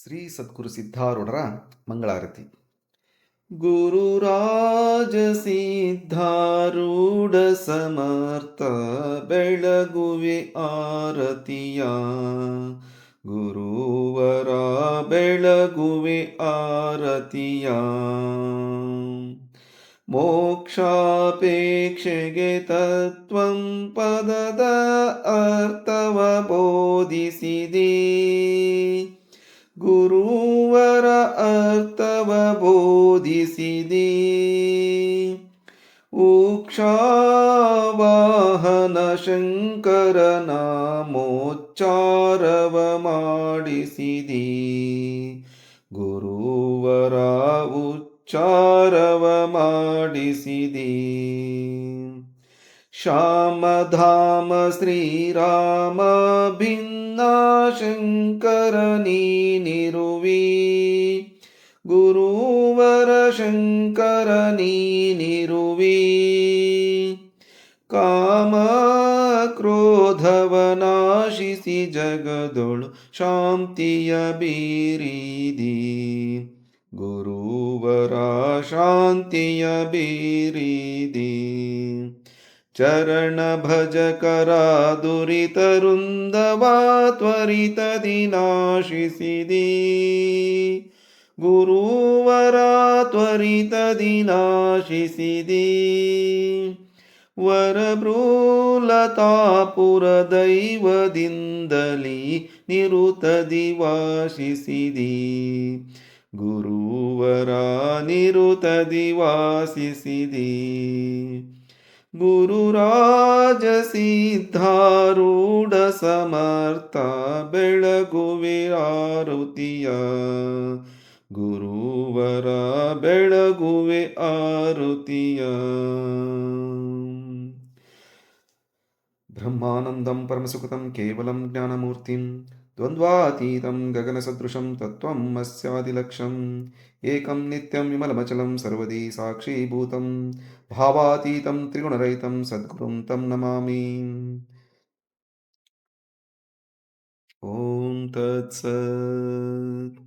ಶ್ರೀ ಸದ್ಗುರು ಸಿದ್ಧಾರೂಢರ ಮಂಗಳಾರತಿ. ಗುರುರಾಜ ಸಿದ್ಧಾರೂಢ ಸಮರ್ಥ ಬೆಳಗುವೆ ಆರತಿಯ, ಗುರುವರ ಬೆಳಗುವೆ ಆರತಿಯ. ಮೋಕ್ಷಾಪೇಕ್ಷೆಗೆ ತತ್ವಂ ಪದದ ಅರ್ಥವ ಬೋಧಿಸಿದೆ, ಗುರುವರ ಅರ್ಥವ ಬೋಧಿಸಿದೆ. ಉಕ್ಷಾವಾಹನ ಶಂಕರನ ಮೋಚ್ಚಾರವ ಮಾಡಿಸಿದೆ, ಗುರುವರ ಉಚ್ಚಾರವ ಮಾಡಿಸಿದೆ. ಶ್ಯಾಮಧಾಮ ಶ್ರೀರಾಮ ಭಿನ್ನ ಶಂಕರ ನೀನಿರುವಿ, ಗುರುವರ ಶಂಕರ ನೀನಿರುವಿ. ಕಾಮ ಕ್ರೋಧವ ನಾಶಿಸಿ ಜಗದೊಳು ಶಾಂತಿಯ ಬೀರಿದಿ, ಗುರುವರ ಶಾಂತಿಯ ಬೀರಿದಿ. ಚರಣ ಭಜಕರ ದುರಿತ ವೃಂದವ ತ್ವರಿತದಿ ನಾಶಿಸಿದಿ, ಗುರುವರ ತ್ವರಿತದಿ ನಾಶಿಸಿದಿ. ವರಭೃಲತಾಪುರ ದೈವದಿಂದಲಿ ನಿರುತದಿ ವಾಸಿಸಿದಿ, ಗುರುವರ ನಿರುತದಿ ವಾಸಿಸಿದಿ. ಗುರುರಾಜ ಸಿದ್ಧಾರೂಢ ಸಮರ್ಥ ಬೆಳಗುವೆ ಆರತಿಯ, ಗುರುವರ ಬೆಳಗುವೆ ಆರತಿಯ. ಬ್ರಹ್ಮಾನಂದಂ ಪರಮಸುಖಂ ಕೇವಲಂ ಜ್ಞಾನಮೂರ್ತಿಂ ದ್ವಂದ್ವಾತೀತಂ ಗಗನಸದೃಶಂ ತತ್ವಂ ಅಸ್ಯಾದಿಲಕ್ಷ್ಯಂ ಏಕಂ ನಿತ್ಯಂ ವಿಮಲಮಚಲಂ ಸರ್ವದಿ ಸಾಕ್ಷೀಭೂತಂ ಭಾವಾತೀತಂ ತ್ರಿಗುಣರಹಿತಂ ಸದ್ಗುರುಂ ತಂ ನಮಾಮಿ. ಓಂ ತತ್ಸತ್.